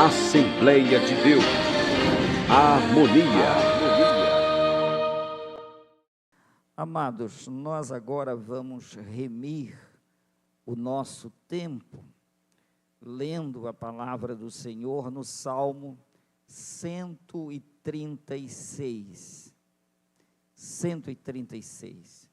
Assembleia de Deus, a harmonia. Amados, nós agora vamos remir o nosso tempo, lendo a palavra do Senhor no Salmo 136. 136.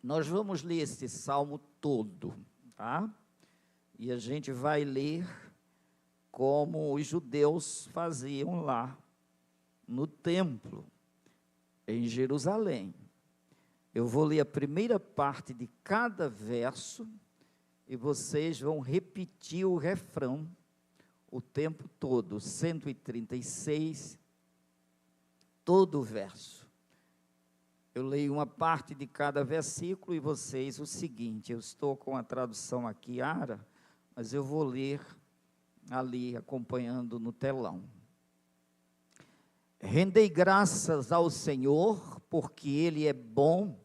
Nós vamos ler este salmo todo, tá? E a gente vai ler como os judeus faziam lá no templo, em Jerusalém. Eu vou ler a primeira parte de cada verso e vocês vão repetir o refrão o tempo todo, 136, todo o verso. Eu leio uma parte de cada versículo e vocês o seguinte. Eu estou com a tradução aqui, Ara, mas eu vou ler ali, acompanhando no telão. Rendei graças ao Senhor, porque Ele é bom.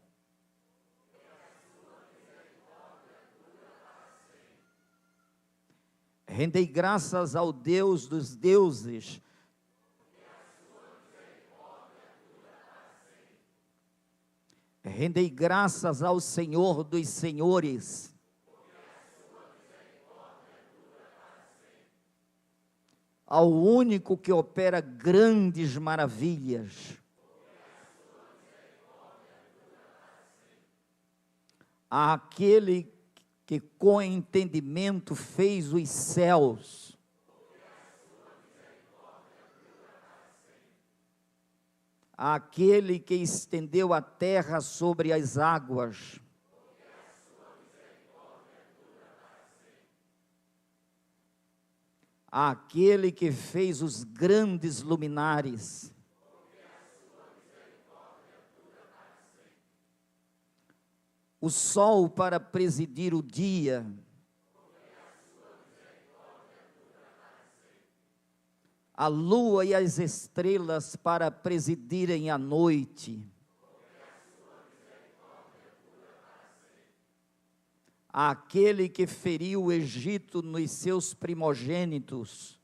Rendei graças ao Deus dos deuses. Rendei graças ao Senhor dos senhores. Ao único que opera grandes maravilhas. Àquele que com entendimento fez os céus. Àquele que estendeu a terra sobre as águas. Àquele que fez os grandes luminares. O sol para presidir o dia. A lua e as estrelas para presidirem a noite. Aquele que feriu o Egito nos seus primogênitos.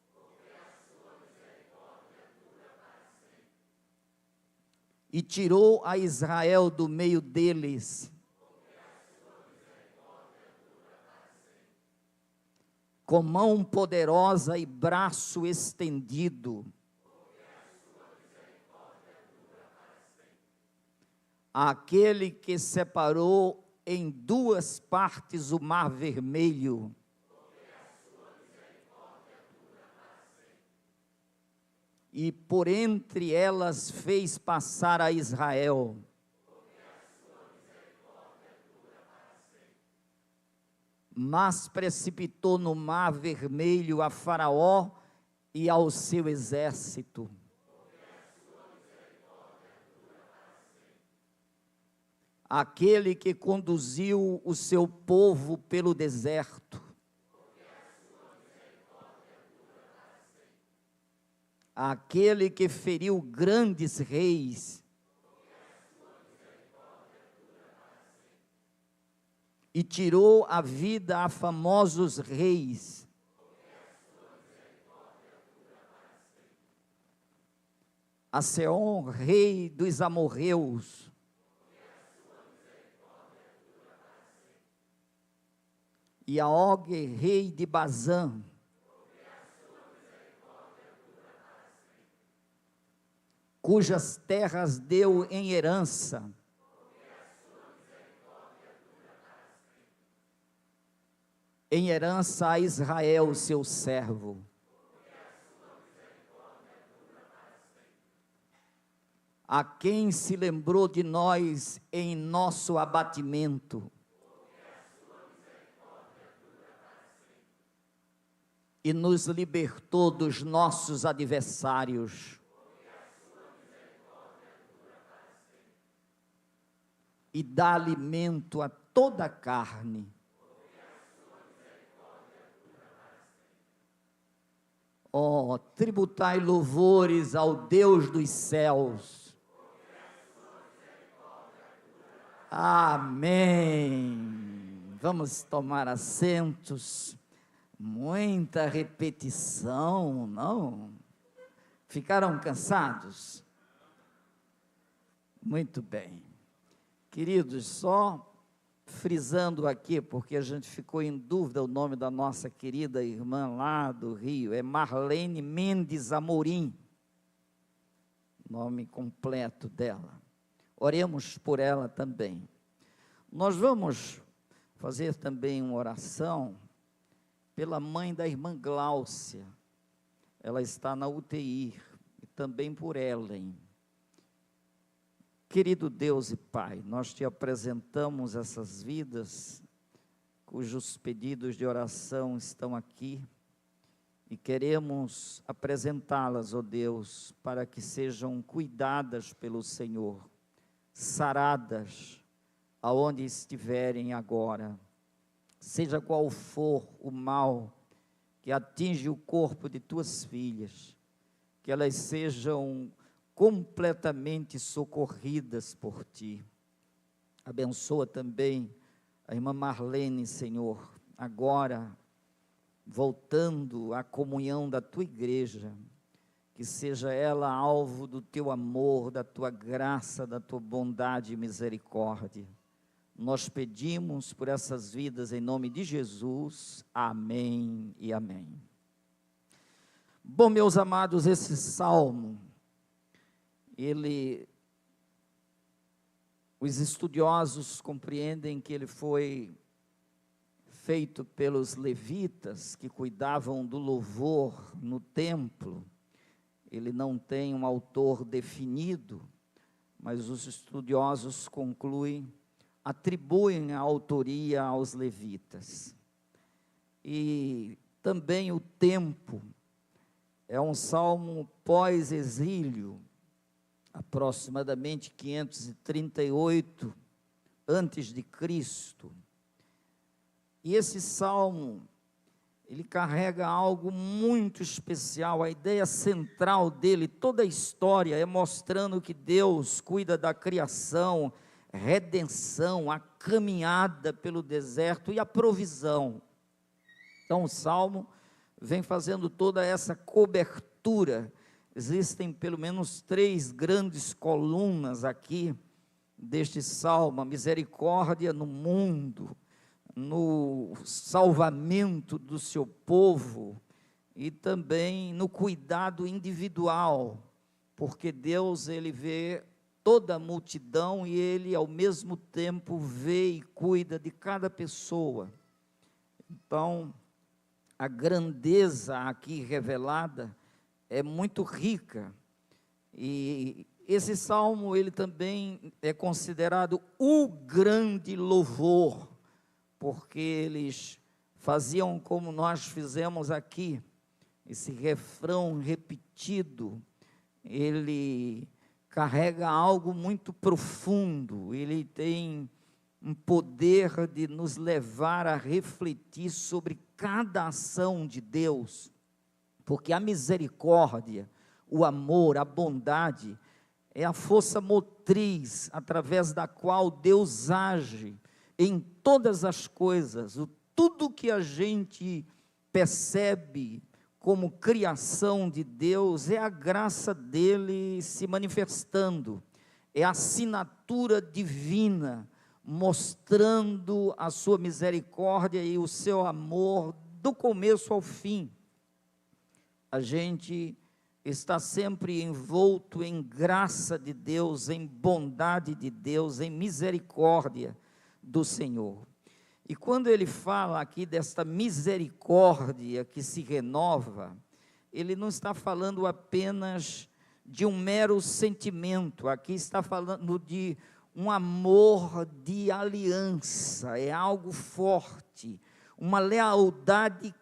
E tirou a Israel do meio deles. Com mão poderosa e braço estendido. Aquele que separou em duas partes o mar vermelho. E por entre elas fez passar a Israel. Mas precipitou no mar vermelho a Faraó e ao seu exército. Aquele que conduziu o seu povo pelo deserto. Aquele que feriu grandes reis. E tirou a vida a famosos reis. A Seom, rei dos amorreus. E a Og, rei de Bazã. Cujas terras deu em herança. Em herança a Israel, seu servo. A quem se lembrou de nós em nosso abatimento. E nos libertou dos nossos adversários. E dá alimento a toda a carne. Oh, tributai louvores ao Deus dos céus. Amém. Vamos tomar assentos. Muita repetição, não? Ficaram cansados? Muito bem. Queridos, só frisando aqui, porque a gente ficou em dúvida, o nome da nossa querida irmã lá do Rio é Marlene Mendes Amorim, nome completo dela. Oremos por ela também. Nós vamos fazer também uma oração pela mãe da irmã Gláucia. Ela está na UTI, e também por Ellen. Querido Deus e Pai, nós te apresentamos essas vidas, cujos pedidos de oração estão aqui, e queremos apresentá-las, ó Deus, para que sejam cuidadas pelo Senhor, saradas, aonde estiverem agora, seja qual for o mal que atinge o corpo de tuas filhas, que elas sejam completamente socorridas por ti. Abençoa também a irmã Marlene, Senhor, agora voltando à comunhão da tua igreja, que seja ela alvo do teu amor, da tua graça, da tua bondade e misericórdia. Nós pedimos por essas vidas em nome de Jesus, amém e amém. Bom, meus amados, esse salmo, os estudiosos compreendem que ele foi feito pelos levitas que cuidavam do louvor no templo. Ele não tem um autor definido, mas os estudiosos atribuem a autoria aos levitas. E também o tempo é um salmo pós-exílio, aproximadamente 538 antes de Cristo. E esse salmo, ele carrega algo muito especial. A ideia central dele, toda a história é mostrando que Deus cuida da criação, redenção, a caminhada pelo deserto e a provisão. Então o salmo vem fazendo toda essa cobertura. Existem pelo menos 3 grandes colunas aqui deste salmo: a misericórdia no mundo, no salvamento do seu povo e também no cuidado individual, porque Deus, ele vê toda a multidão e ele ao mesmo tempo vê e cuida de cada pessoa. Então, a grandeza aqui revelada é muito rica, e esse salmo ele também é considerado o grande louvor, porque eles faziam como nós fizemos aqui, esse refrão repetido, ele carrega algo muito profundo, ele tem um poder de nos levar a refletir sobre cada ação de Deus, porque a misericórdia, o amor, a bondade, é a força motriz através da qual Deus age em todas as coisas. Tudo que a gente percebe como criação de Deus é a graça dele se manifestando, é a assinatura divina, mostrando a sua misericórdia e o seu amor do começo ao fim. A gente está sempre envolto em graça de Deus, em bondade de Deus, em misericórdia do Senhor. E quando ele fala aqui desta misericórdia que se renova, ele não está falando apenas de um mero sentimento, aqui está falando de um amor de aliança, é algo forte, uma lealdade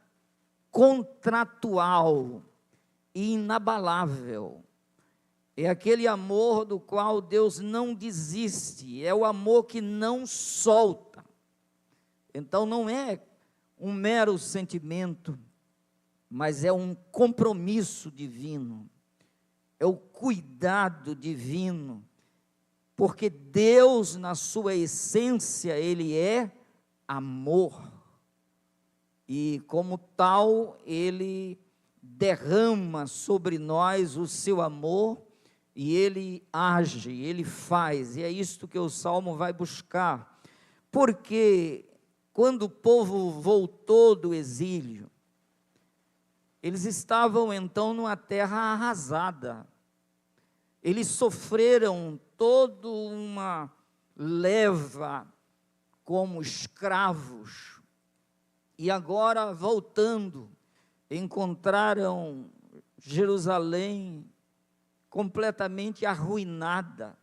contratual e inabalável. É aquele amor do qual Deus não desiste, é o amor que não solta. Então não é um mero sentimento, mas é um compromisso divino, é o cuidado divino, porque Deus, na sua essência, Ele é amor, e como tal, Ele derrama sobre nós o seu amor, e Ele age, Ele faz, e é isto que o Salmo vai buscar, porque quando o povo voltou do exílio, eles estavam então numa terra arrasada, eles sofreram toda uma leva como escravos, e agora voltando, encontraram Jerusalém completamente arruinada,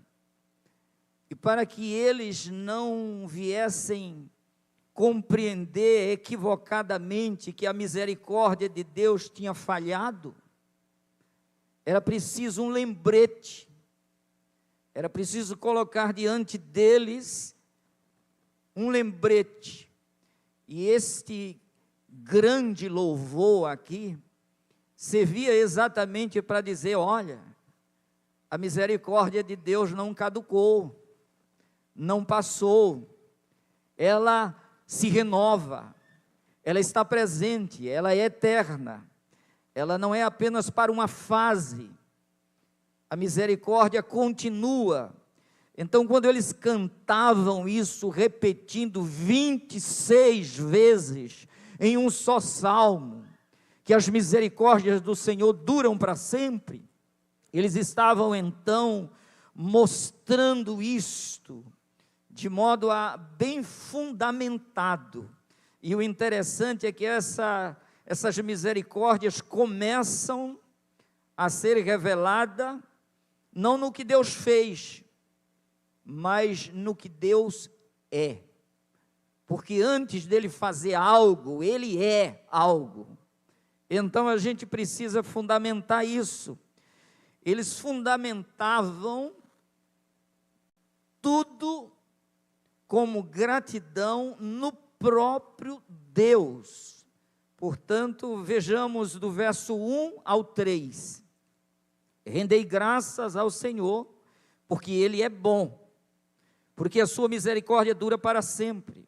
e para que eles não viessem compreender equivocadamente que a misericórdia de Deus tinha falhado, era preciso um lembrete, era preciso colocar diante deles um lembrete, e este grande louvor aqui, servia exatamente para dizer, olha, a misericórdia de Deus não caducou, não passou, ela se renova, ela está presente, ela é eterna, ela não é apenas para uma fase, a misericórdia continua. Então, quando eles cantavam isso, repetindo 26 vezes em um só salmo, que as misericórdias do Senhor duram para sempre, eles estavam então mostrando isto, de modo bem fundamentado, e o interessante é que essas misericórdias começam a ser reveladas, não no que Deus fez, mas no que Deus é, porque antes dele fazer algo, ele é algo, então a gente precisa fundamentar isso. Eles fundamentavam tudo como gratidão no próprio Deus. Portanto, vejamos do verso 1 ao 3. Rendei graças ao Senhor, porque Ele é bom, porque a sua misericórdia dura para sempre.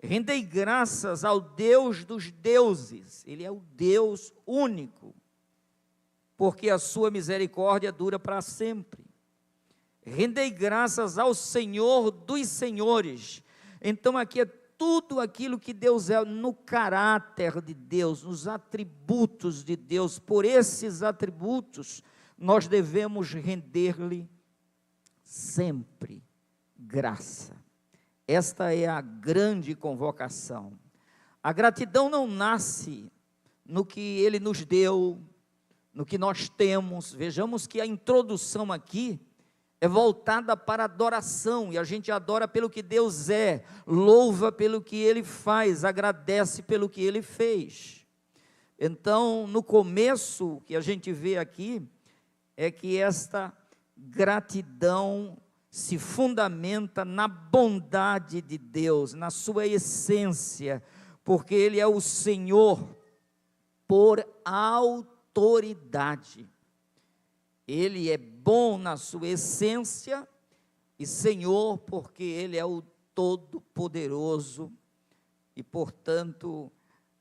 Rendei graças ao Deus dos deuses, Ele é o Deus único, porque a sua misericórdia dura para sempre. Rendei graças ao Senhor dos senhores. Então aqui é tudo aquilo que Deus é, no caráter de Deus, nos atributos de Deus. Por esses atributos, nós devemos render-lhe sempre graça. Esta é a grande convocação. A gratidão não nasce no que Ele nos deu, no que nós temos. Vejamos que a introdução aqui é voltada para a adoração, e a gente adora pelo que Deus é, louva pelo que Ele faz, agradece pelo que Ele fez. Então, no começo, o que a gente vê aqui, é que esta gratidão se fundamenta na bondade de Deus, na sua essência, porque Ele é o Senhor por autoridade. Ele é bom na sua essência e Senhor, porque Ele é o Todo-Poderoso, e portanto,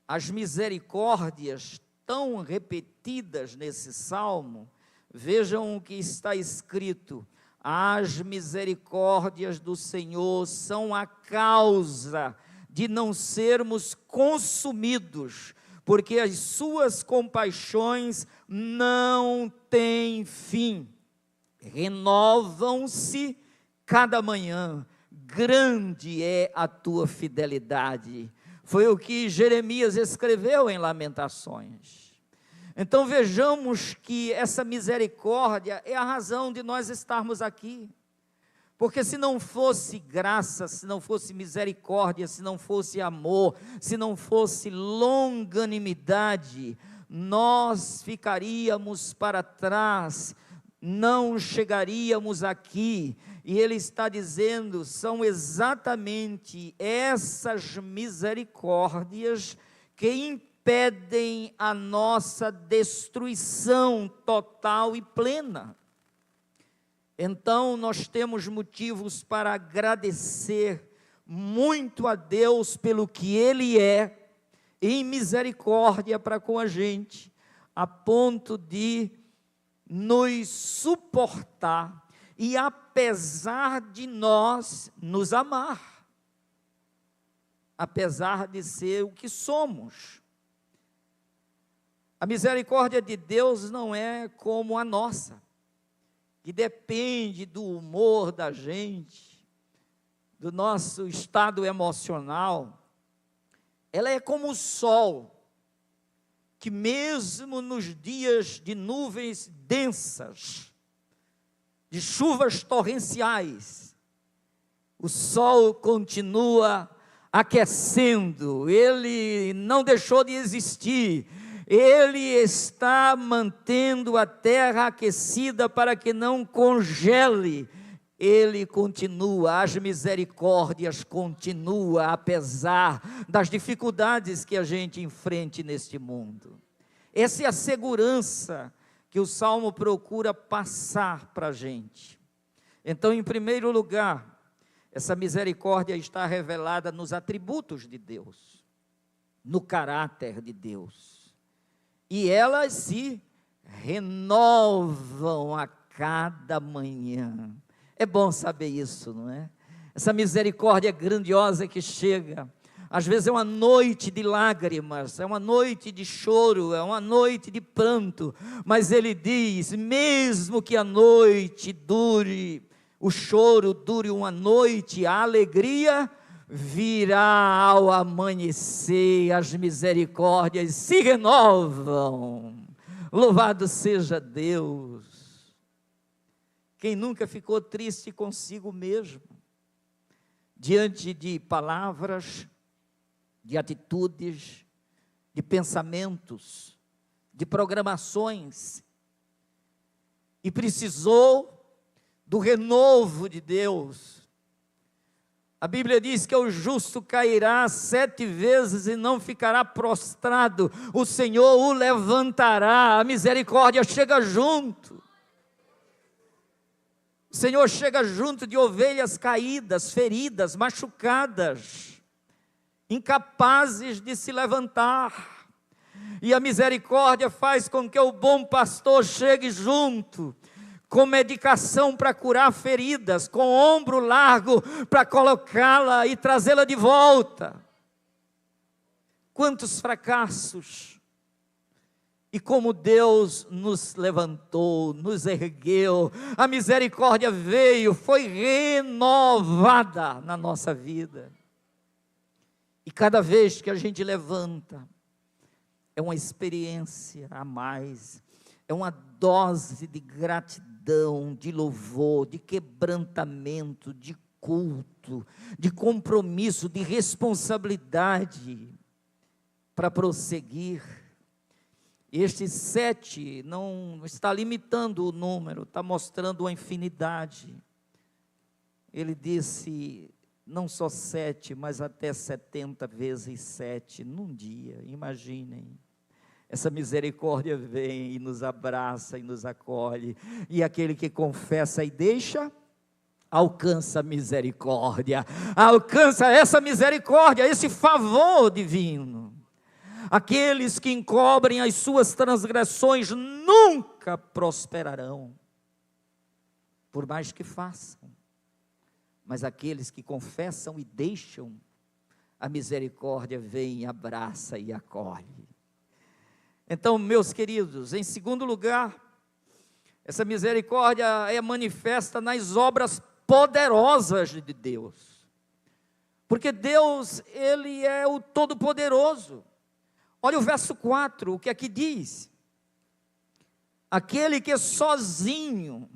as misericórdias tão repetidas nesse salmo, vejam o que está escrito: as misericórdias do Senhor são a causa de não sermos consumidos, porque as suas compaixões não têm fim, renovam-se cada manhã, grande é a tua fidelidade. Foi o que Jeremias escreveu em Lamentações. Então vejamos que essa misericórdia é a razão de nós estarmos aqui, porque se não fosse graça, se não fosse misericórdia, se não fosse amor, se não fosse longanimidade, nós ficaríamos para trás, não chegaríamos aqui. E ele está dizendo, são exatamente essas misericórdias que pedem a nossa destruição total e plena. Então, nós temos motivos para agradecer muito a Deus pelo que Ele é, em misericórdia para com a gente, a ponto de nos suportar e, apesar de nós, nos amar, apesar de ser o que somos. A misericórdia de Deus não é como a nossa, que depende do humor da gente, do nosso estado emocional. Ela é como o sol, que mesmo nos dias de nuvens densas, de chuvas torrenciais, o sol continua aquecendo, ele não deixou de existir, ele está mantendo a terra aquecida para que não congele. Ele continua, as misericórdias continuam, apesar das dificuldades que a gente enfrenta neste mundo. Essa é a segurança que o Salmo procura passar para a gente. Então, em primeiro lugar, essa misericórdia está revelada nos atributos de Deus, no caráter de Deus. E elas se renovam a cada manhã. É bom saber isso, não é? Essa misericórdia grandiosa que chega, às vezes é uma noite de lágrimas, é uma noite de choro, é uma noite de pranto, mas Ele diz, mesmo que a noite dure, o choro dure uma noite, a alegria virá ao amanhecer, as misericórdias se renovam. Louvado seja Deus! Quem nunca ficou triste consigo mesmo, diante de palavras, de atitudes, de pensamentos, de programações, e precisou do renovo de Deus. A Bíblia diz que o justo cairá 7 vezes e não ficará prostrado, o Senhor o levantará, a misericórdia chega junto. O Senhor chega junto de ovelhas caídas, feridas, machucadas, incapazes de se levantar. E a misericórdia faz com que o bom pastor chegue junto, com medicação para curar feridas, com ombro largo para colocá-la e trazê-la de volta. Quantos fracassos! E como Deus nos levantou, nos ergueu, a misericórdia veio, foi renovada na nossa vida. E cada vez que a gente levanta, é uma experiência a mais, é uma dose de gratidão, de louvor, de quebrantamento, de culto, de compromisso, de responsabilidade para prosseguir. Este 7 não está limitando o número, está mostrando uma infinidade. Ele disse, não só 7, mas até 70 vezes 7 num dia, imaginem. Essa misericórdia vem e nos abraça e nos acolhe, e aquele que confessa e deixa, alcança a misericórdia, alcança essa misericórdia, esse favor divino. Aqueles que encobrem as suas transgressões nunca prosperarão, por mais que façam. Mas aqueles que confessam e deixam, a misericórdia vem, abraça e acolhe. Então, meus queridos, em segundo lugar, essa misericórdia é manifesta nas obras poderosas de Deus. Porque Deus, Ele é o Todo-Poderoso. Olha o verso 4, o que aqui diz: aquele que sozinho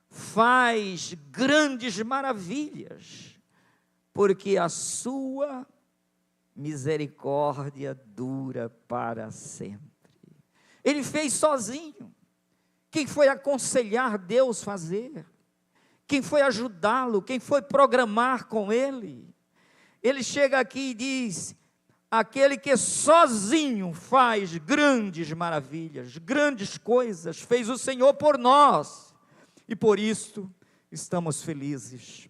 faz grandes maravilhas, porque a sua misericórdia dura para sempre. Ele fez sozinho. Quem foi aconselhar Deus fazer? Quem foi ajudá-lo? Quem foi programar com ele? Ele chega aqui e diz: aquele que sozinho faz grandes maravilhas, grandes coisas, fez o Senhor por nós, e por isso estamos felizes,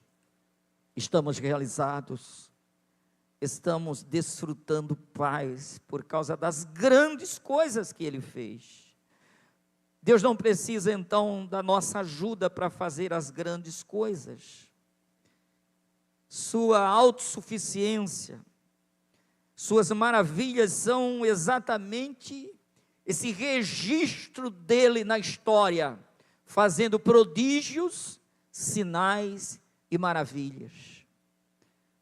estamos realizados, estamos desfrutando paz, por causa das grandes coisas que Ele fez. Deus não precisa então da nossa ajuda para fazer as grandes coisas. Sua autossuficiência, suas maravilhas são exatamente esse registro dele na história, fazendo prodígios, sinais e maravilhas.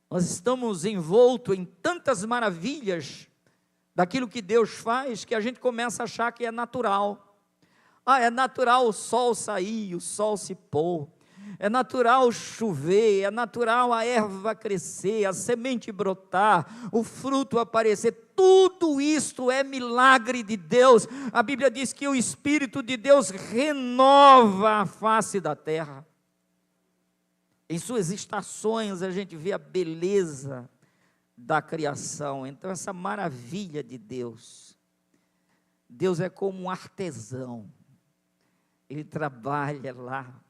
Nós estamos envoltos em tantas maravilhas daquilo que Deus faz, que a gente começa a achar que é natural. É natural o sol sair, o sol se pôr, é natural chover, é natural a erva crescer, a semente brotar, o fruto aparecer. Tudo isto é milagre de Deus. A Bíblia diz que o Espírito de Deus renova a face da terra. Em suas estações a gente vê a beleza da criação. Então essa maravilha de Deus, Deus é como um artesão. Ele trabalha lá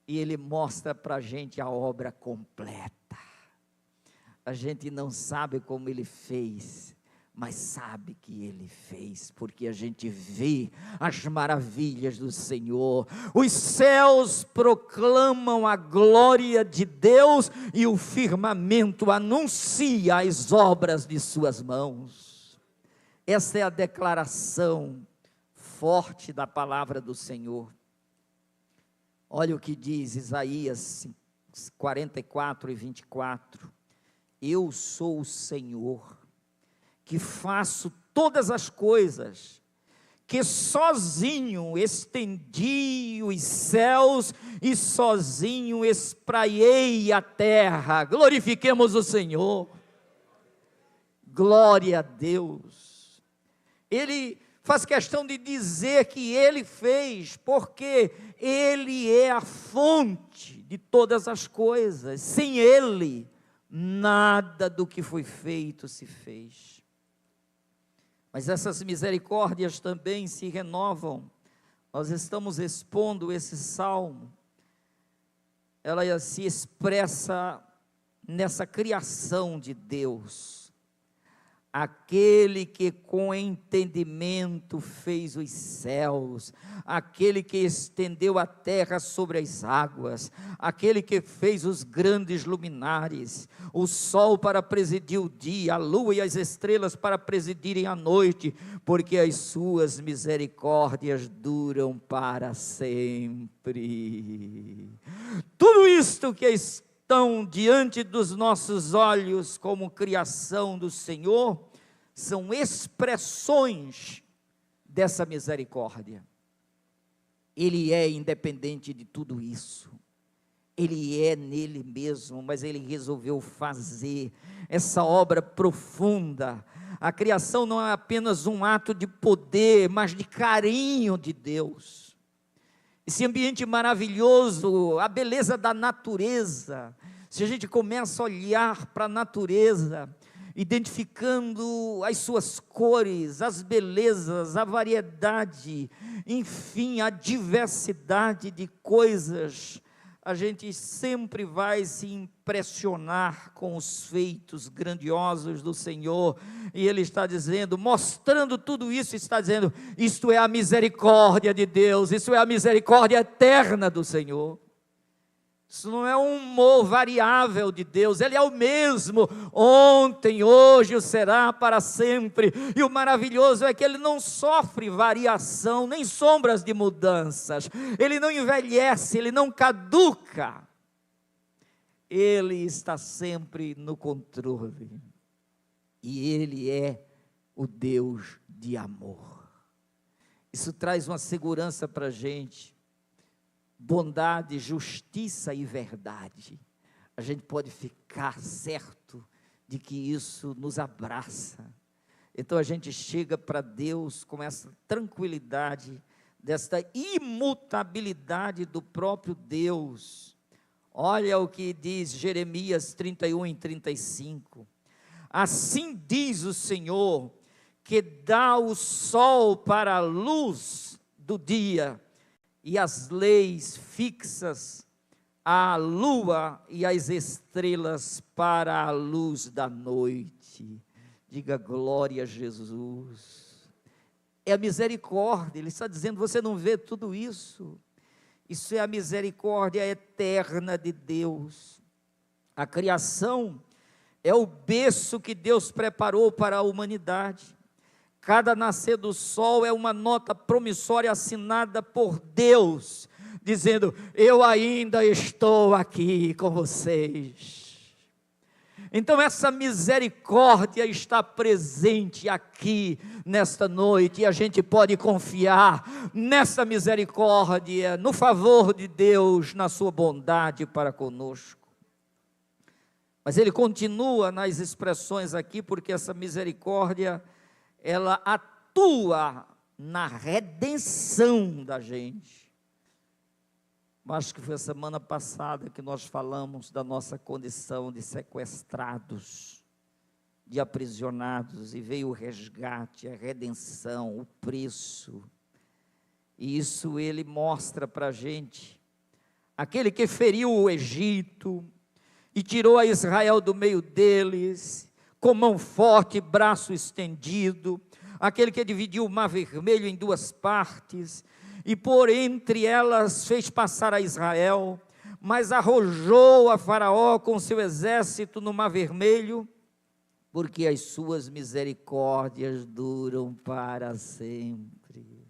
e Ele mostra para a gente a obra completa. A gente não sabe como Ele fez, mas sabe que Ele fez, porque a gente vê as maravilhas do Senhor. Os céus proclamam a glória de Deus e o firmamento anuncia as obras de suas mãos. Essa é a declaração forte da palavra do Senhor. Olha o que diz Isaías 44 e 24. Eu sou o Senhor, que faço todas as coisas, que sozinho estendi os céus e sozinho espraiei a terra. Glorifiquemos o Senhor. Glória a Deus. Ele faz questão de dizer que Ele fez, porque Ele é a fonte de todas as coisas. Sem Ele, nada do que foi feito se fez. Mas essas misericórdias também se renovam. Nós estamos expondo esse salmo. Ela se expressa nessa criação de Deus. Aquele que com entendimento fez os céus, aquele que estendeu a terra sobre as águas, aquele que fez os grandes luminares, o sol para presidir o dia, a lua e as estrelas para presidirem a noite, porque as suas misericórdias duram para sempre. Tudo isto que estão diante dos nossos olhos como criação do Senhor, são expressões dessa misericórdia. Ele é independente de tudo isso, Ele é nele mesmo, mas Ele resolveu fazer essa obra profunda. A criação não é apenas um ato de poder, mas de carinho de Deus. Esse ambiente maravilhoso, a beleza da natureza. Se a gente começa a olhar para a natureza, identificando as suas cores, as belezas, a variedade, enfim, a diversidade de coisas, a gente sempre vai se impressionar com os feitos grandiosos do Senhor. E Ele está dizendo, mostrando tudo isso, está dizendo, isto é a misericórdia de Deus, isso é a misericórdia eterna do Senhor. Isso não é um humor variável de Deus, Ele é o mesmo, ontem, hoje, o será para sempre. E o maravilhoso é que Ele não sofre variação, nem sombras de mudanças. Ele não envelhece, Ele não caduca. Ele está sempre no controle. E Ele é o Deus de amor. Isso traz uma segurança para a gente. Bondade, justiça e verdade, a gente pode ficar certo de que isso nos abraça. Então a gente chega para Deus com essa tranquilidade, desta imutabilidade do próprio Deus. Olha o que diz Jeremias 31 e 35, Assim diz o Senhor, que dá o sol para a luz do dia, e as leis fixas, a lua e as estrelas para a luz da noite. Diga glória a Jesus. É a misericórdia, ele está dizendo, você não vê tudo isso? Isso é a misericórdia eterna de Deus. A criação é o berço que Deus preparou para a humanidade. Cada nascer do sol é uma nota promissória assinada por Deus, dizendo, eu ainda estou aqui com vocês. Então essa misericórdia está presente aqui nesta noite, e a gente pode confiar nessa misericórdia, no favor de Deus, na sua bondade para conosco. Mas ele continua nas expressões aqui, porque essa misericórdia, ela atua na redenção da gente. Acho que foi a semana passada que nós falamos da nossa condição de sequestrados, de aprisionados, e veio o resgate, a redenção, o preço. E isso ele mostra para a gente. Aquele que feriu o Egito e tirou a Israel do meio deles, com mão forte, braço estendido, aquele que dividiu o mar vermelho em duas partes, e por entre elas fez passar a Israel, mas arrojou a Faraó com seu exército no mar vermelho, porque as suas misericórdias duram para sempre.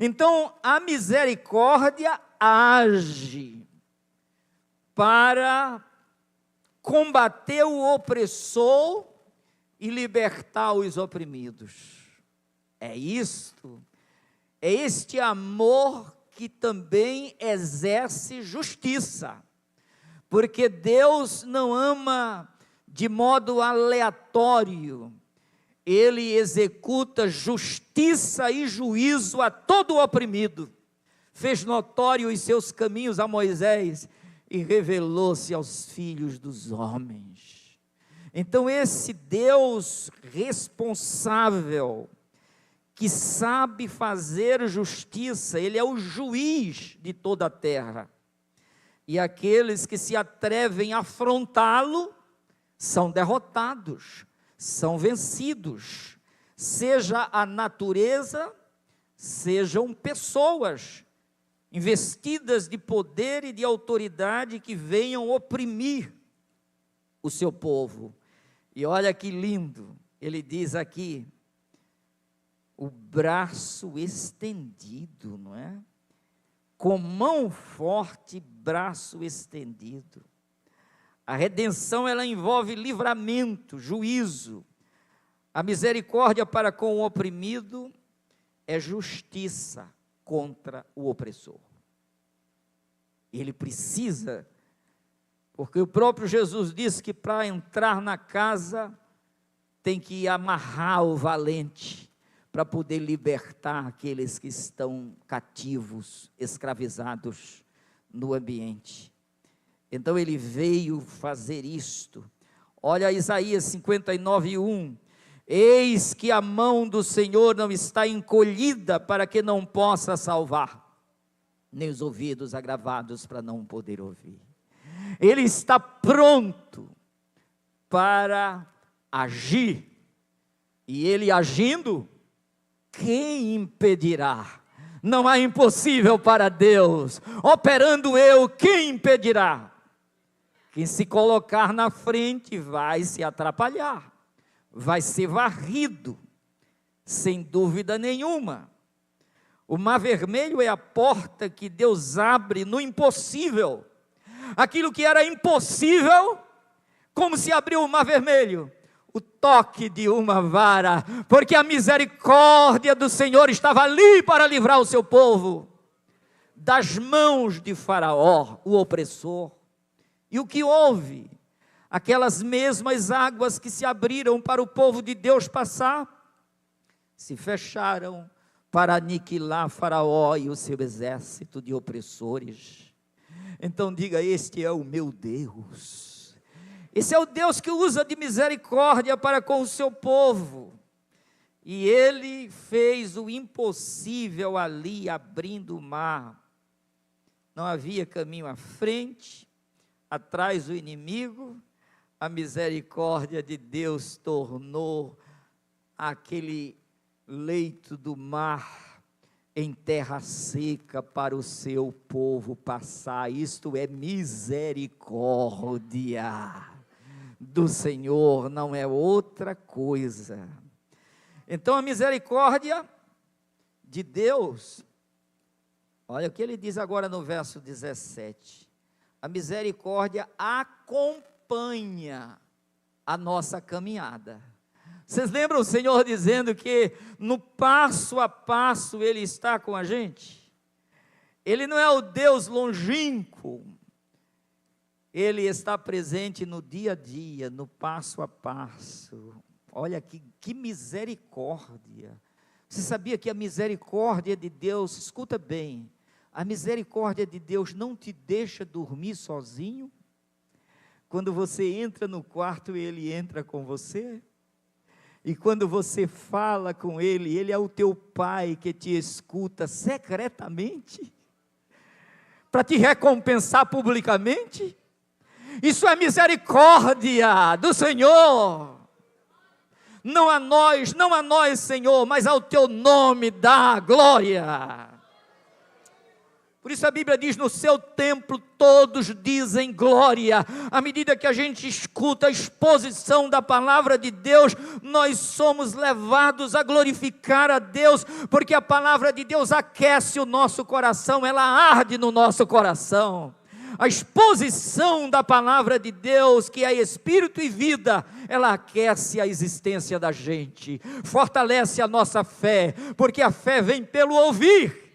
Então a misericórdia age para combater o opressor e libertar os oprimidos. É isto, é este amor que também exerce justiça, porque Deus não ama de modo aleatório, Ele executa justiça e juízo a todo o oprimido, fez notório os seus caminhos a Moisés, e revelou-se aos filhos dos homens. Então esse Deus responsável, que sabe fazer justiça, Ele é o juiz de toda a terra, e aqueles que se atrevem a afrontá-lo, são derrotados, são vencidos, seja a natureza, sejam pessoas, investidas de poder e de autoridade que venham oprimir o seu povo. E olha que lindo, ele diz aqui, o braço estendido, não é? Com mão forte, braço estendido. A redenção, ela envolve livramento, juízo. A misericórdia para com o oprimido é justiça contra o opressor. Ele precisa, porque o próprio Jesus disse que para entrar na casa tem que amarrar o valente para poder libertar aqueles que estão cativos, escravizados no ambiente. Então ele veio fazer isto. Olha Isaías 59:1. Eis que a mão do Senhor não está encolhida para que não possa salvar, nem os ouvidos agravados para não poder ouvir. Ele está pronto para agir, e ele agindo, quem impedirá? Não há impossível para Deus. Operando eu, quem impedirá? Quem se colocar na frente vai se atrapalhar, vai ser varrido, sem dúvida nenhuma. O mar vermelho é a porta que Deus abre no impossível. Aquilo que era impossível, como se abriu o mar vermelho? O toque de uma vara, porque a misericórdia do Senhor estava ali para livrar o seu povo das mãos de Faraó, o opressor. E o que houve? Aquelas mesmas águas que se abriram para o povo de Deus passar, se fecharam para aniquilar Faraó e o seu exército de opressores. Então diga, este é o meu Deus, Esse é o Deus que usa de misericórdia para com o seu povo. E Ele fez o impossível ali, abrindo o mar. Não havia caminho à frente, atrás o inimigo. A misericórdia de Deus tornou aquele leito do mar em terra seca para o seu povo passar. Isto é misericórdia do Senhor, não é outra coisa. Então a misericórdia de Deus, olha o que ele diz agora no verso 17, a misericórdia acompanha a nossa caminhada. Vocês lembram o Senhor dizendo que no passo a passo Ele está com a gente? Ele não é o Deus longínquo, Ele está presente no dia a dia, no passo a passo. Olha que misericórdia. Você sabia que a misericórdia de Deus, escuta bem, a misericórdia de Deus não te deixa dormir sozinho? Quando você entra no quarto, Ele entra com você. E quando você fala com Ele, Ele é o teu Pai que te escuta secretamente, para te recompensar publicamente. Isso é misericórdia do Senhor. Não a nós, Senhor, mas ao teu nome dá glória. Por isso a Bíblia diz, no seu templo todos dizem glória. À medida que a gente escuta a exposição da palavra de Deus, nós somos levados a glorificar a Deus, porque a palavra de Deus aquece o nosso coração, ela arde no nosso coração. A exposição da palavra de Deus, que é espírito e vida, ela aquece a existência da gente, fortalece a nossa fé, porque a fé vem pelo ouvir,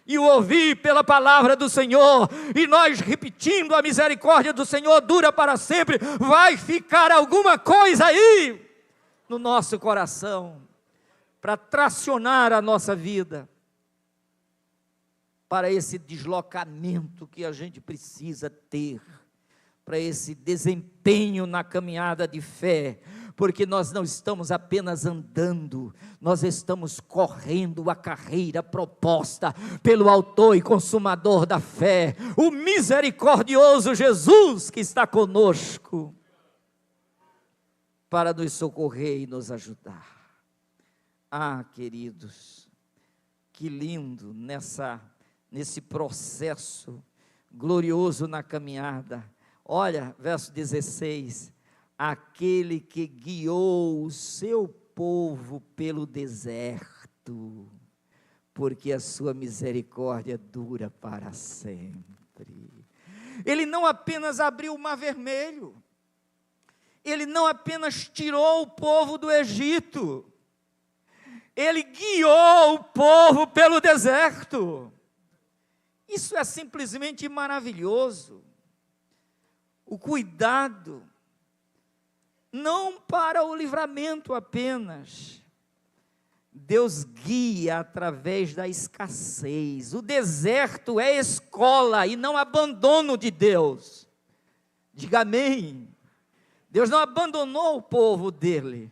e o ouvir pela palavra do Senhor, e nós repetindo a misericórdia do Senhor dura para sempre, vai ficar alguma coisa aí, no nosso coração, para tracionar a nossa vida, para esse deslocamento que a gente precisa ter, para esse desempenho na caminhada de fé, porque nós não estamos apenas andando, nós estamos correndo a carreira proposta pelo autor e consumador da fé, o misericordioso Jesus que está conosco, para nos socorrer e nos ajudar. Ah, queridos, que lindo nesse processo glorioso na caminhada. Olha, verso 16, aquele que guiou o seu povo pelo deserto, porque a sua misericórdia dura para sempre. Ele não apenas abriu o mar vermelho, ele não apenas tirou o povo do Egito, ele guiou o povo pelo deserto. Isso é simplesmente maravilhoso. O cuidado, não para o livramento apenas, Deus guia através da escassez. O deserto é escola e não abandono de Deus. Diga amém. Deus não abandonou o povo dele.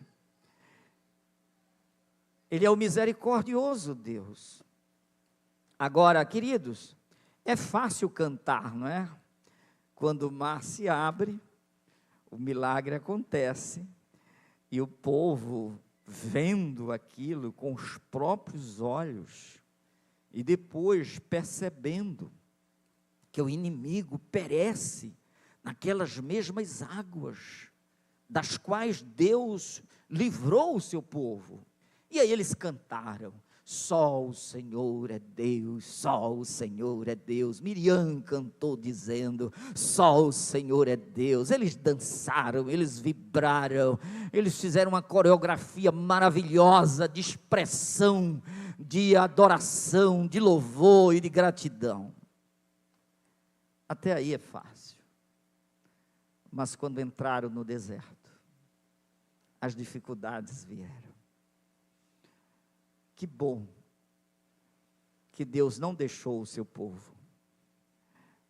Ele é o misericordioso Deus. Agora, queridos, é fácil cantar, não é? Quando o mar se abre, o milagre acontece, e o povo, vendo aquilo com os próprios olhos, e depois percebendo que o inimigo perece naquelas mesmas águas, das quais Deus livrou o seu povo, e aí eles cantaram, só o Senhor é Deus, só o Senhor é Deus. Miriam cantou dizendo, só o Senhor é Deus. Eles dançaram, eles vibraram, eles fizeram uma coreografia maravilhosa de expressão, de adoração, de louvor e de gratidão. Até aí é fácil. Mas quando entraram no deserto, as dificuldades vieram. Que bom que Deus não deixou o seu povo.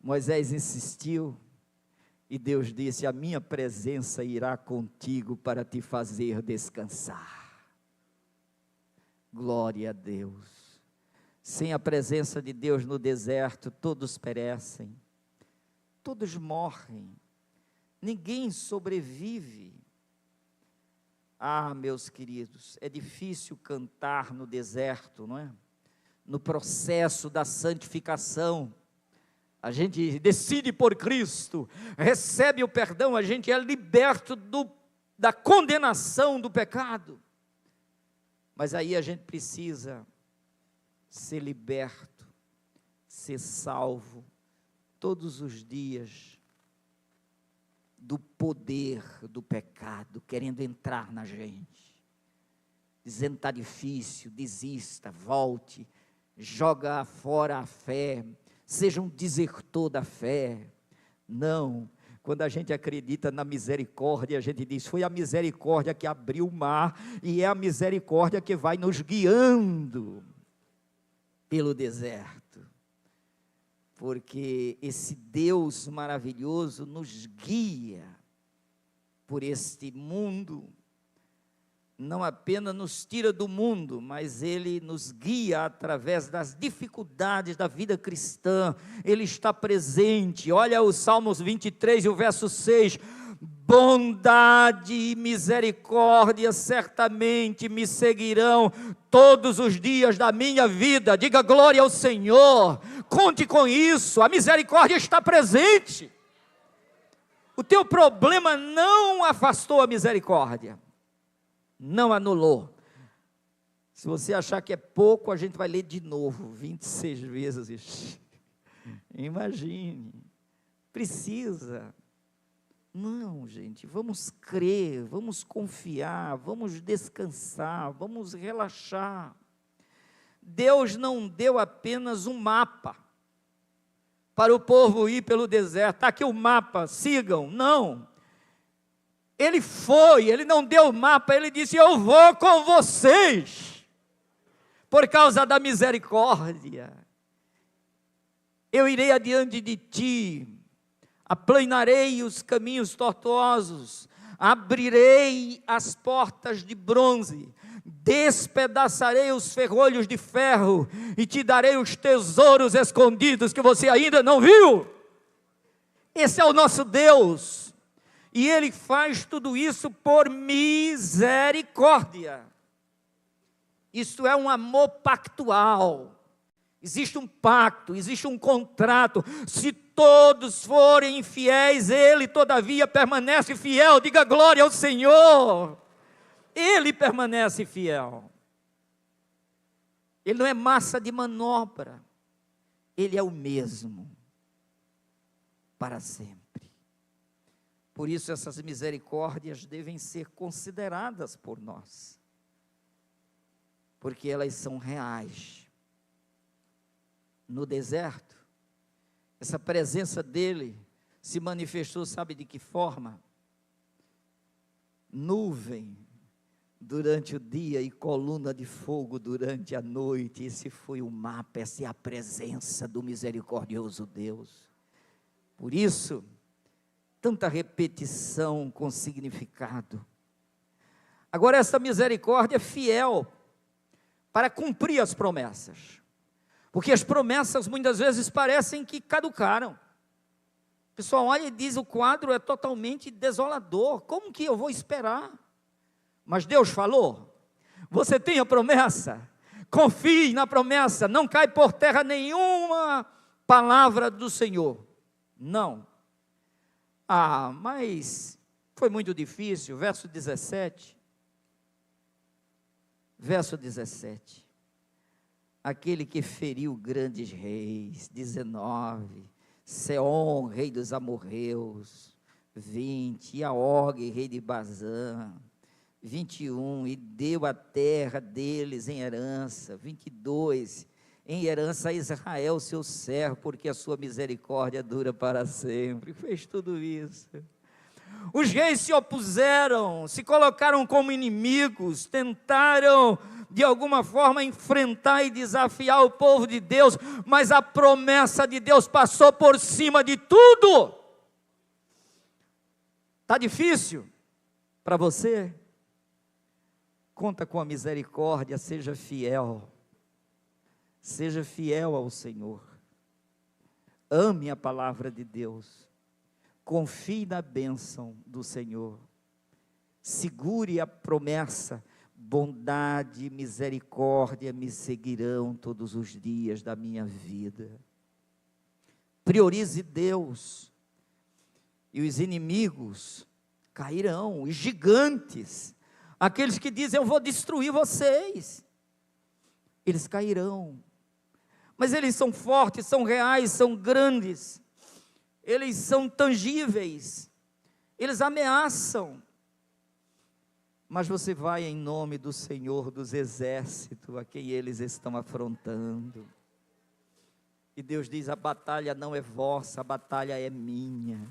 Moisés insistiu, E Deus disse: a minha presença irá contigo para te fazer descansar. Glória a Deus. Sem a presença de Deus no deserto, todos perecem, todos morrem, ninguém sobrevive. Ah, meus queridos, é difícil cantar no deserto, não é? No processo da santificação, a gente decide por Cristo, recebe o perdão, a gente é liberto da condenação do pecado. Mas aí a gente precisa ser liberto, ser salvo, todos os dias, do poder do pecado, querendo entrar na gente, dizendo está difícil, desista, volte, joga fora a fé, seja um desertor da fé. Não, quando a gente acredita na misericórdia, a gente diz, foi a misericórdia que abriu o mar, e é a misericórdia que vai nos guiando pelo deserto, porque esse Deus maravilhoso nos guia por este mundo, não apenas nos tira do mundo, mas Ele nos guia através das dificuldades da vida cristã. Ele está presente. Olha o Salmos 23 e o verso 6, bondade e misericórdia certamente me seguirão todos os dias da minha vida. Diga glória ao Senhor, conte com isso, a misericórdia está presente. O teu problema não afastou a misericórdia, não anulou. Se você achar que é pouco, a gente vai ler de novo, 26 vezes. Imagine, precisa. Não, gente, vamos crer, vamos confiar, vamos descansar, vamos relaxar. Deus não deu apenas um mapa para o povo ir pelo deserto. Está aqui o mapa, sigam. Não. Ele não deu o mapa, ele disse, eu vou com vocês, por causa da misericórdia. Eu irei adiante de ti, aplanarei os caminhos tortuosos, abrirei as portas de bronze, despedaçarei os ferrolhos de ferro, e te darei os tesouros escondidos que você ainda não viu. Esse é o nosso Deus. E Ele faz tudo isso por misericórdia. Isso é um amor pactual. Existe um pacto, existe um contrato. Se todos forem infiéis, Ele todavia permanece fiel. Diga glória ao Senhor. Ele permanece fiel. Ele não é massa de manobra. Ele é o mesmo para sempre. Por isso essas misericórdias devem ser consideradas por nós, porque elas são reais. No deserto, essa presença dele se manifestou, sabe de que forma? Nuvem durante o dia e coluna de fogo durante a noite. Esse foi o mapa, essa é a presença do misericordioso Deus. Por isso, tanta repetição com significado. Agora, essa misericórdia é fiel para cumprir as promessas, porque as promessas muitas vezes parecem que caducaram. O pessoal olha e diz, o quadro é totalmente desolador, como que eu vou esperar? Mas Deus falou, você tem a promessa, confie na promessa, não cai por terra nenhuma palavra do Senhor. Não. Ah, mas foi muito difícil. Verso 17. Verso 17. Aquele que feriu grandes reis. 19. Seom, rei dos amorreus. 20. Iaog, rei de Bazã. 21. E deu a terra deles em herança. 22. Em herança a Israel, seu servo, porque a sua misericórdia dura para sempre. Fez tudo isso. Os reis se opuseram, se colocaram como inimigos, tentaram de alguma forma enfrentar e desafiar o povo de Deus, mas a promessa de Deus passou por cima de tudo. Está difícil para você? Conta com a misericórdia, seja fiel. Seja fiel ao Senhor. Ame a palavra de Deus. Confie na bênção do Senhor. Segure a promessa. Bondade e misericórdia me seguirão todos os dias da minha vida. Priorize Deus. E os inimigos cairão, os gigantes, aqueles que dizem: eu vou destruir vocês, eles cairão. Mas eles são fortes, são reais, são grandes, eles são tangíveis, eles ameaçam. Mas você vai em nome do Senhor dos Exércitos, a quem eles estão afrontando. E Deus diz: a batalha não é vossa, a batalha é minha.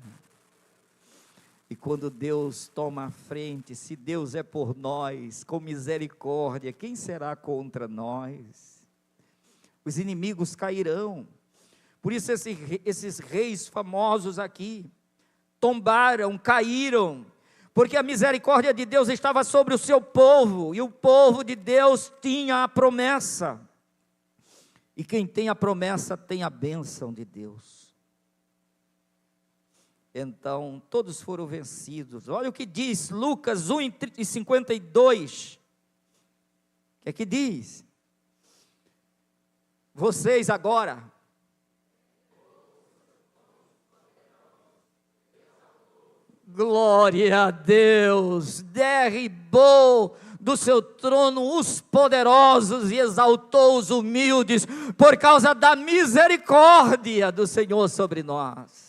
E quando Deus toma a frente, se Deus é por nós, com misericórdia, quem será contra nós? Os inimigos cairão. Por isso esses reis famosos aqui, tombaram, caíram, porque a misericórdia de Deus estava sobre o seu povo, e o povo de Deus tinha a promessa. E quem tem a promessa tem a bênção de Deus. Então, todos foram vencidos. Olha o que diz Lucas 1:52. O que é que diz? Vocês agora glória a Deus, derribou do seu trono os poderosos e exaltou os humildes, por causa da misericórdia do Senhor sobre nós.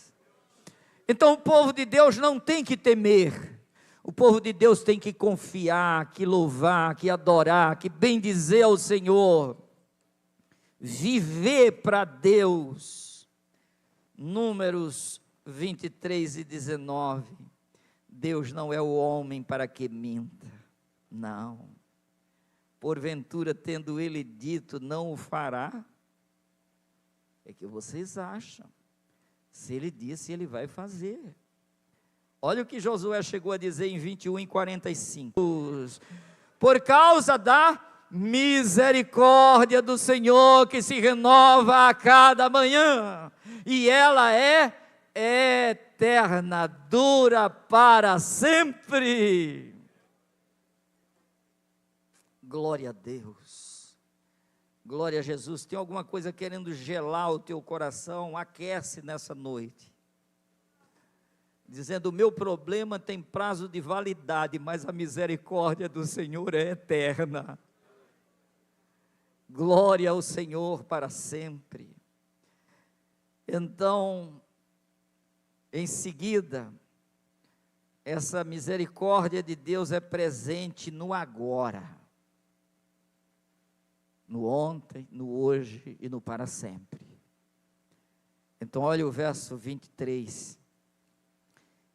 Então o povo de Deus não tem que temer, o povo de Deus tem que confiar, que louvar, que adorar, que bendizer ao Senhor, viver para Deus. Números 23:19, Deus não é o homem para que minta, não, porventura tendo ele dito, não o fará? É que vocês acham. Se ele disse, ele vai fazer. Olha o que Josué chegou a dizer em 21:45. Por causa da misericórdia do Senhor, que se renova a cada manhã, e ela é eterna, dura para sempre. Glória a Deus. Glória a Jesus. Tem alguma coisa querendo gelar o teu coração? Aquece nessa noite, dizendo: o meu problema tem prazo de validade, mas a misericórdia do Senhor é eterna. Glória ao Senhor para sempre. Então, em seguida, essa misericórdia de Deus é presente no agora, no ontem, no hoje e no para sempre. Então olha o verso 23,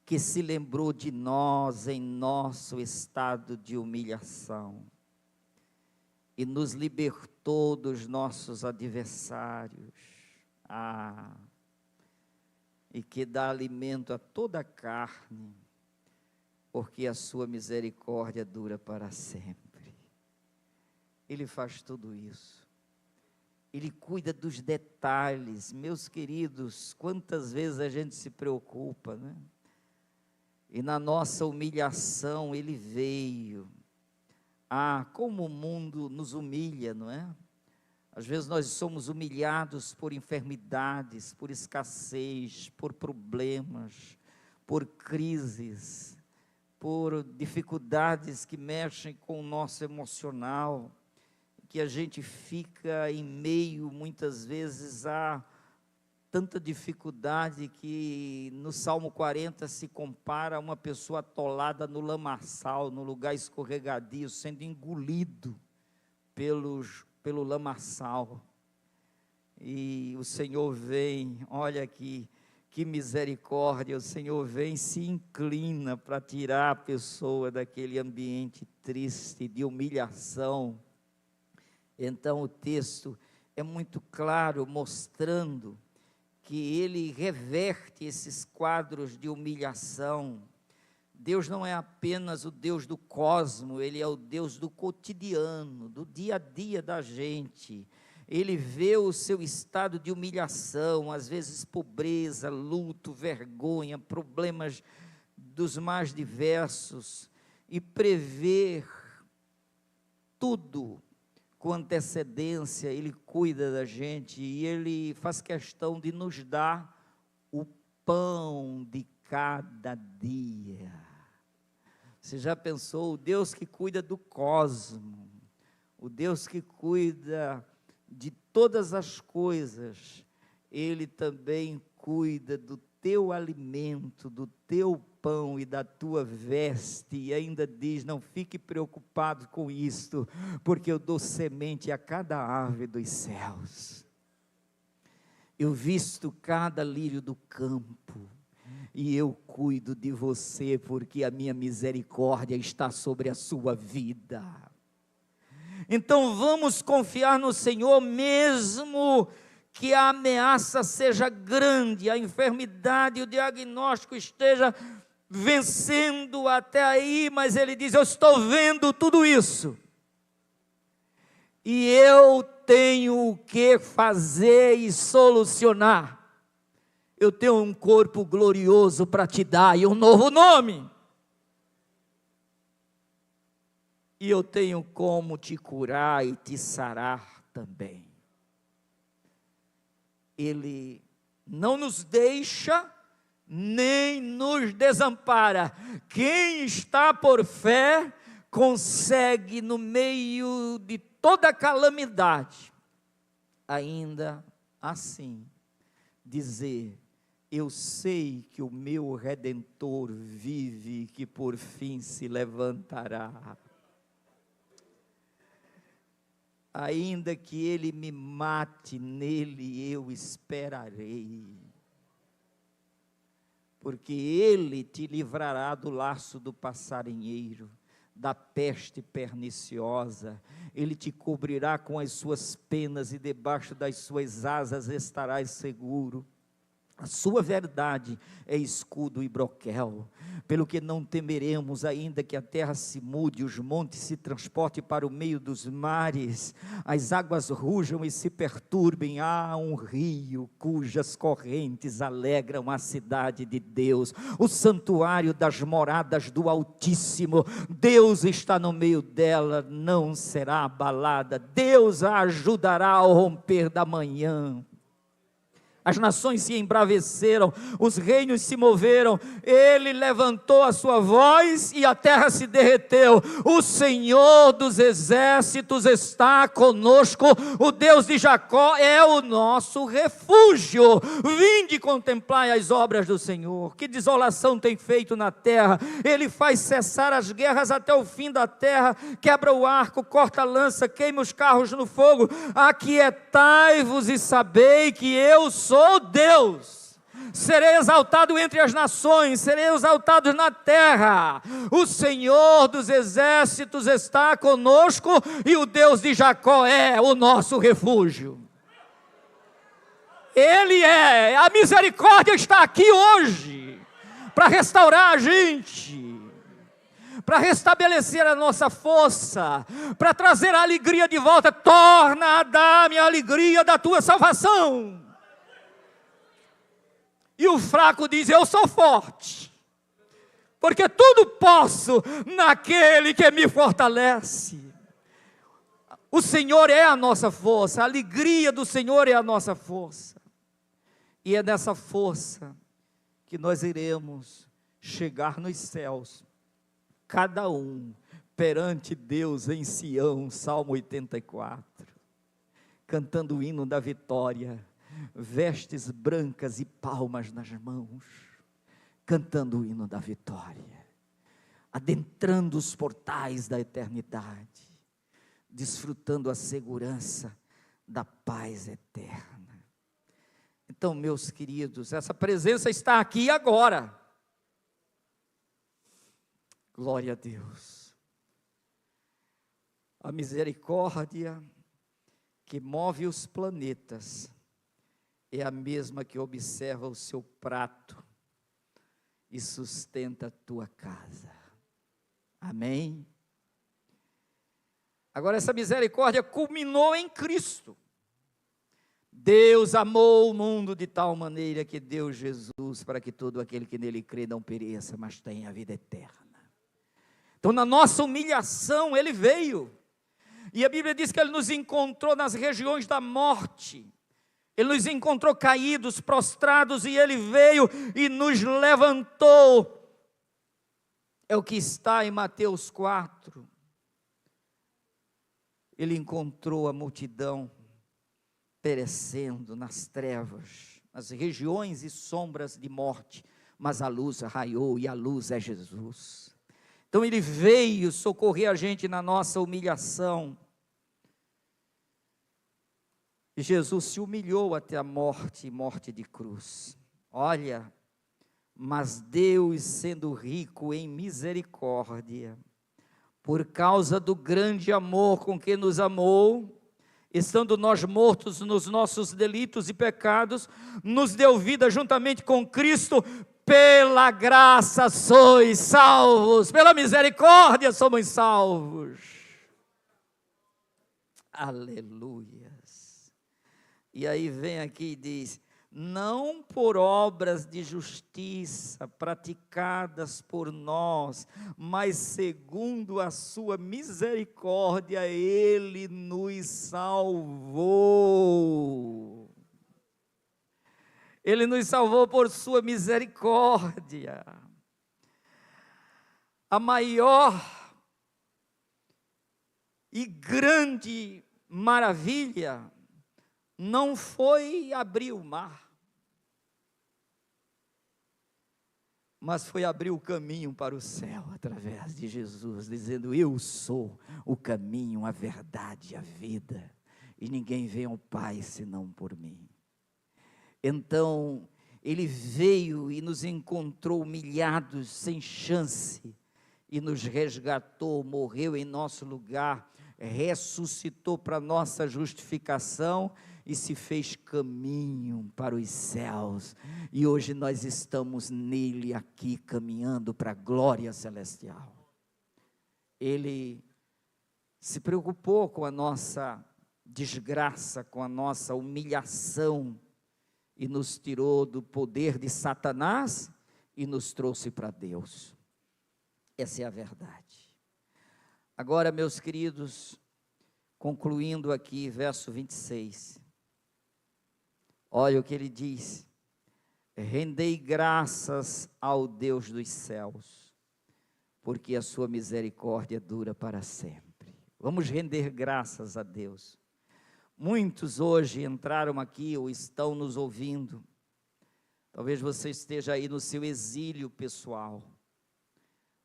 que se lembrou de nós em nosso estado de humilhação, e nos libertou dos nossos adversários, e que dá alimento a toda a carne, porque a sua misericórdia dura para sempre. Ele faz tudo isso, Ele cuida dos detalhes. Meus queridos, quantas vezes a gente se preocupa, né? E na nossa humilhação Ele veio. Como o mundo nos humilha, não é? Às vezes nós somos humilhados por enfermidades, por escassez, por problemas, por crises, por dificuldades que mexem com o nosso emocional, que a gente fica em meio, muitas vezes, a tanta dificuldade que no Salmo 40 se compara a uma pessoa atolada no lamaçal, no lugar escorregadio, sendo engolido pelo lamaçal. E o Senhor vem, olha aqui, que misericórdia, o Senhor vem, se inclina para tirar a pessoa daquele ambiente triste, de humilhação. Então o texto é muito claro, mostrando que Ele reverte esses quadros de humilhação, Deus não é apenas o Deus do cosmo, Ele é o Deus do cotidiano, do dia a dia da gente. Ele vê o seu estado de humilhação, às vezes pobreza, luto, vergonha, problemas dos mais diversos, e prevê tudo com antecedência. Ele cuida da gente e Ele faz questão de nos dar o pão de cada dia. Você já pensou, o Deus que cuida do cosmo, o Deus que cuida de todas as coisas, Ele também cuida do teu alimento, do teu pão e da tua veste, e ainda diz, não fique preocupado com isto, porque eu dou semente a cada ave dos céus, eu visto cada lírio do campo, e eu cuido de você, porque a minha misericórdia está sobre a sua vida. Então vamos confiar no Senhor, mesmo que a ameaça seja grande, a enfermidade, o diagnóstico esteja vencendo até aí, mas Ele diz, eu estou vendo tudo isso, e eu tenho o que fazer e solucionar. Eu tenho um corpo glorioso para te dar, e um novo nome, e eu tenho como te curar e te sarar também. Ele não nos deixa, nem nos desampara. Quem está por fé, consegue no meio de toda calamidade, ainda assim, dizer, eu sei que o meu Redentor vive, que por fim se levantará. Ainda que ele me mate, nele eu esperarei, porque ele te livrará do laço do passarinheiro, da peste perniciosa, ele te cobrirá com as suas penas e debaixo das suas asas estarás seguro. A sua verdade é escudo e broquel, pelo que não temeremos, ainda que a terra se mude, os montes se transportem para o meio dos mares, as águas rujam e se perturbem. Há um rio cujas correntes alegram a cidade de Deus, o santuário das moradas do Altíssimo. Deus está no meio dela, não será abalada. Deus a ajudará ao romper da manhã. As nações se embraveceram, os reinos se moveram, ele levantou a sua voz e a terra se derreteu. O Senhor dos exércitos está conosco, o Deus de Jacó é o nosso refúgio. Vinde contemplai as obras do Senhor, que desolação tem feito na terra. Ele faz cessar as guerras até o fim da terra, quebra o arco, corta a lança, queima os carros no fogo. Aquietai-vos e sabei que eu sou Deus, serei exaltado entre as nações, serei exaltado na terra. O Senhor dos exércitos está conosco e o Deus de Jacó é o nosso refúgio. Ele é, a misericórdia está aqui hoje para restaurar a gente, para restabelecer a nossa força, para trazer a alegria de volta. Torna a dar-me a alegria da tua salvação. E o fraco diz, eu sou forte, porque tudo posso naquele que me fortalece. O Senhor é a nossa força, a alegria do Senhor é a nossa força. E é nessa força que nós iremos chegar nos céus, cada um perante Deus em Sião, Salmo 84, cantando o hino da vitória, vestes brancas e palmas nas mãos, cantando o hino da vitória, adentrando os portais da eternidade, desfrutando a segurança da paz eterna. Então, meus queridos, essa presença está aqui agora. Glória a Deus. A misericórdia que move os planetas é a mesma que observa o seu prato e sustenta a tua casa. Amém? Agora, essa misericórdia culminou em Cristo. Deus amou o mundo de tal maneira que deu Jesus para que todo aquele que nele crê não pereça, mas tenha a vida eterna. Então, na nossa humilhação, Ele veio. E a Bíblia diz que Ele nos encontrou nas regiões da morte. Ele nos encontrou caídos, prostrados, e Ele veio e nos levantou. É o que está em Mateus 4. Ele encontrou a multidão perecendo nas trevas, nas regiões e sombras de morte, mas a luz raiou, e a luz é Jesus. Então Ele veio socorrer a gente na nossa humilhação. E Jesus se humilhou até a morte, morte de cruz. Olha, mas Deus, sendo rico em misericórdia, por causa do grande amor com que nos amou, estando nós mortos nos nossos delitos e pecados, nos deu vida juntamente com Cristo. Pela graça sois salvos, pela misericórdia somos salvos. Aleluias. E aí vem aqui e diz: não por obras de justiça praticadas por nós, mas segundo a sua misericórdia, Ele nos salvou. Ele nos salvou por sua misericórdia. A maior e grande maravilha não foi abrir o mar, mas foi abrir o caminho para o céu através de Jesus, dizendo: eu sou o caminho, a verdade e a vida, e ninguém vem ao Pai senão por mim. Então, Ele veio e nos encontrou humilhados, sem chance, e nos resgatou, morreu em nosso lugar, ressuscitou para nossa justificação e se fez caminho para os céus. E hoje nós estamos nele aqui, caminhando para a glória celestial. Ele se preocupou com a nossa desgraça, com a nossa humilhação, e nos tirou do poder de Satanás e nos trouxe para Deus. Essa é a verdade. Agora, meus queridos, concluindo aqui, verso 26. Olha o que ele diz: rendei graças ao Deus dos céus, porque a sua misericórdia dura para sempre. Vamos render graças a Deus. Muitos hoje entraram aqui ou estão nos ouvindo. Talvez você esteja aí no seu exílio pessoal.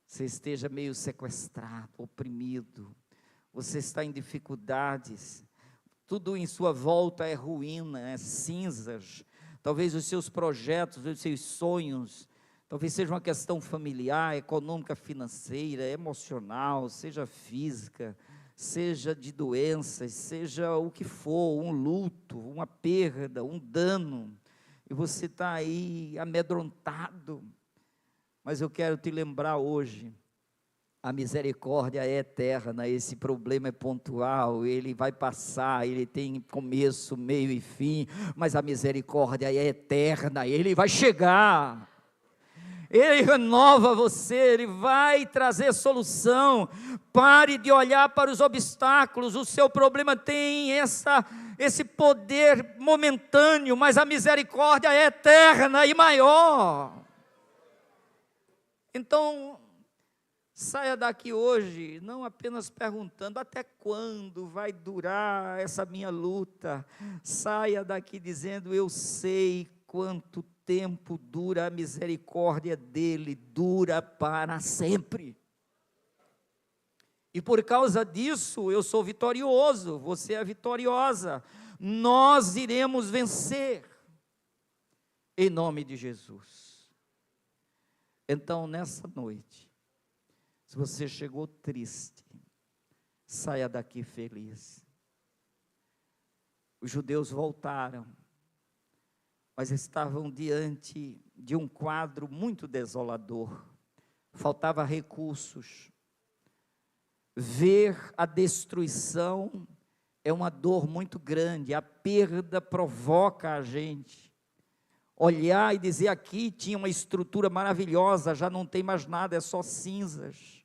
Você esteja meio sequestrado, oprimido. Você está em dificuldades. Tudo em sua volta é ruína, é cinzas. Talvez os seus projetos, os seus sonhos, talvez seja uma questão familiar, econômica, financeira, emocional, seja física, seja de doenças, seja o que for, um luto, uma perda, um dano, e você está aí amedrontado. Mas eu quero te lembrar hoje, a misericórdia é eterna, esse problema é pontual, ele vai passar, ele tem começo, meio e fim, mas a misericórdia é eterna, ele vai chegar. Ele renova você, Ele vai trazer solução. Pare de olhar para os obstáculos. O seu problema tem esse poder momentâneo, mas a misericórdia é eterna e maior. Então, saia daqui hoje, não apenas perguntando: até quando vai durar essa minha luta? Saia daqui dizendo: eu sei quanto tempo dura a misericórdia dele, dura para sempre. E por causa disso, eu sou vitorioso, você é vitoriosa. Nós iremos vencer, em nome de Jesus. Então, nessa noite, se você chegou triste, saia daqui feliz. Os judeus voltaram. mas estavam diante de um quadro muito desolador. Faltava recursos. Ver a destruição é uma dor muito grande, a perda provoca a gente. Olhar e dizer, aqui tinha uma estrutura maravilhosa, já não tem mais nada, é só cinzas.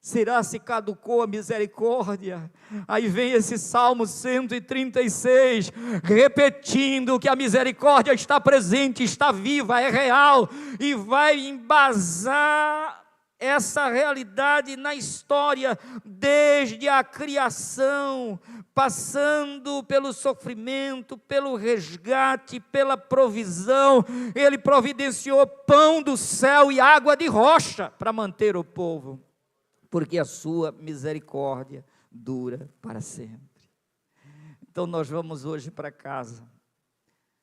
Será se caducou a misericórdia? Aí vem esse Salmo 136, repetindo que a misericórdia está presente, está viva, é real, e vai embasar essa realidade na história, desde a criação, passando pelo sofrimento, pelo resgate, pela provisão. Ele providenciou pão do céu e água de rocha para manter o povo, porque a sua misericórdia dura para sempre. Então nós vamos hoje para casa,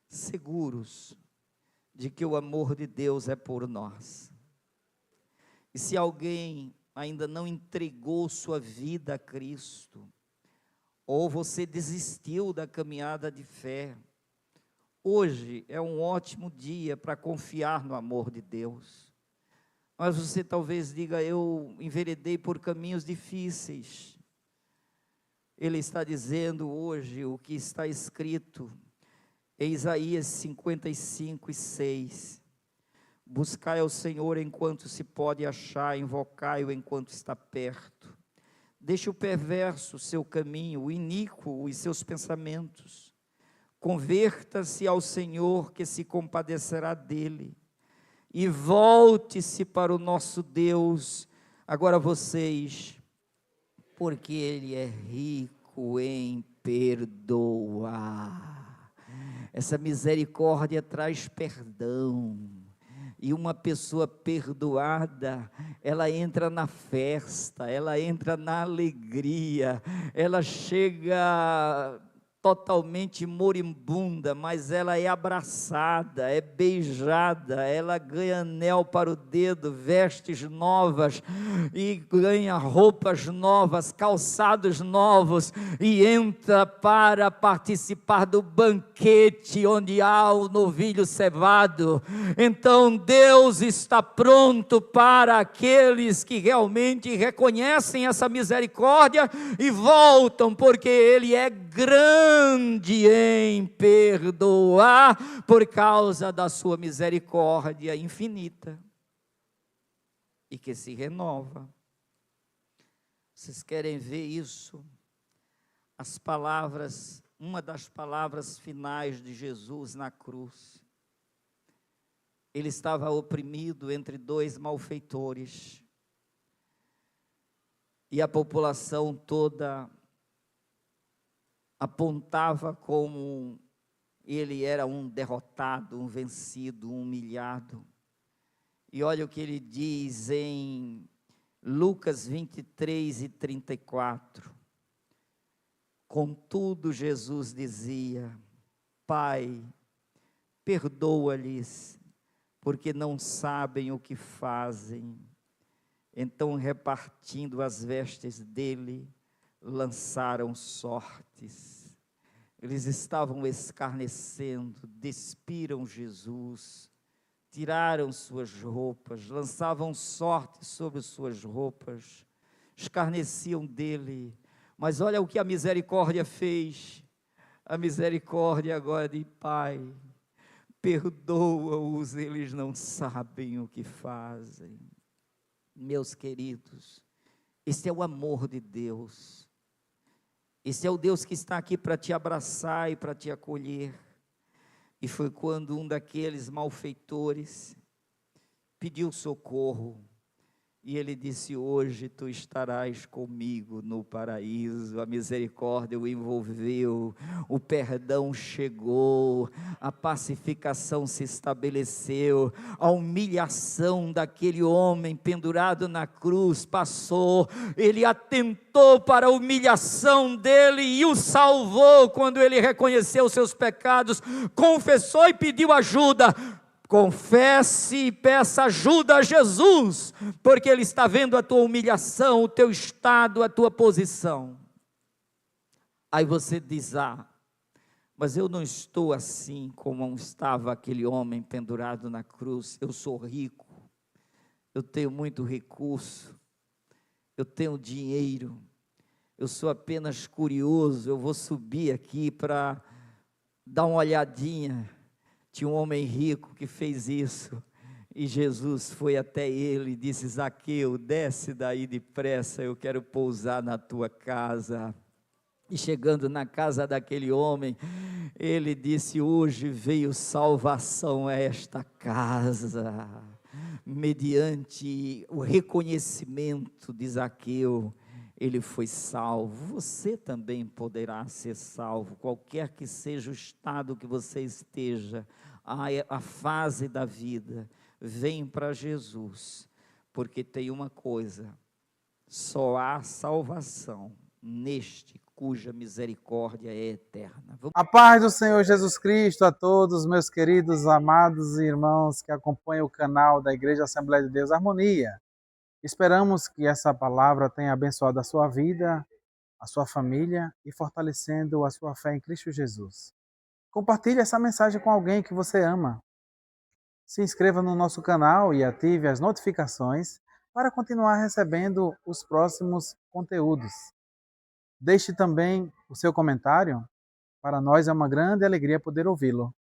seguros de que o amor de Deus é por nós. E se alguém ainda não entregou sua vida a Cristo, ou você desistiu da caminhada de fé, hoje é um ótimo dia para confiar no amor de Deus. Mas você talvez diga, eu enveredei por caminhos difíceis. Ele está dizendo hoje o que está escrito em Isaías 55:6. Buscai ao Senhor enquanto se pode achar, invocai-o enquanto está perto. Deixe o perverso seu caminho, o iníquo os seus pensamentos. Converta-se ao Senhor, que se compadecerá dele. E volte-se para o nosso Deus, agora vocês, porque Ele é rico em perdoar. Essa misericórdia traz perdão, e uma pessoa perdoada, ela entra na festa, ela entra na alegria, ela chega totalmente moribunda, mas ela é abraçada, é beijada, ela ganha anel para o dedo, vestes novas, e ganha roupas novas, calçados novos, e entra para participar do banquete, onde há o novilho cevado. Então Deus está pronto para aqueles que realmente reconhecem essa misericórdia, e voltam, porque Ele é grande em perdoar, por causa da sua misericórdia infinita, e que se renova. Vocês querem ver isso? As palavras, uma das palavras finais de Jesus na cruz. Ele estava oprimido entre dois malfeitores, e a população toda apontava como ele era um derrotado, um vencido, um humilhado. E olha o que ele diz em Lucas 23:34. Contudo, Jesus dizia: Pai, perdoa-lhes, porque não sabem o que fazem. Então, repartindo as vestes dele, lançaram sortes. Eles estavam escarnecendo, despiram Jesus, tiraram suas roupas, lançavam sortes sobre suas roupas, escarneciam dele. Mas olha o que a misericórdia fez. A misericórdia agora de Pai, perdoa-os, eles não sabem o que fazem. Meus queridos, esse é o amor de Deus. Esse é o Deus que está aqui para te abraçar e para te acolher. E foi quando um daqueles malfeitores pediu socorro, e ele disse: hoje tu estarás comigo no paraíso. A misericórdia o envolveu, o perdão chegou, a pacificação se estabeleceu, a humilhação daquele homem pendurado na cruz passou. Ele atentou para a humilhação dele e o salvou quando ele reconheceu seus pecados, confessou e pediu ajuda. Confesse e peça ajuda a Jesus, porque Ele está vendo a tua humilhação, o teu estado, a tua posição. Aí você diz: mas eu não estou assim como estava aquele homem pendurado na cruz. Eu sou rico, eu tenho muito recurso, eu tenho dinheiro, eu sou apenas curioso. Eu vou subir aqui para dar uma olhadinha. Tinha um homem rico que fez isso, e Jesus foi até ele e disse: Zaqueu, desce daí depressa, eu quero pousar na tua casa. E chegando na casa daquele homem, ele disse: hoje veio salvação a esta casa, mediante o reconhecimento de Zaqueu, ele foi salvo. Você também poderá ser salvo, qualquer que seja o estado que você esteja, a fase da vida. Vem para Jesus, porque tem uma coisa: só há salvação neste cuja misericórdia é eterna. A paz do Senhor Jesus Cristo a todos, meus queridos, amados irmãos que acompanham o canal da Igreja Assembleia de Deus Harmonia. Esperamos que essa palavra tenha abençoado a sua vida, a sua família e fortalecendo a sua fé em Cristo Jesus. Compartilhe essa mensagem com alguém que você ama. Se inscreva no nosso canal e ative as notificações para continuar recebendo os próximos conteúdos. Deixe também o seu comentário. Para nós é uma grande alegria poder ouvi-lo.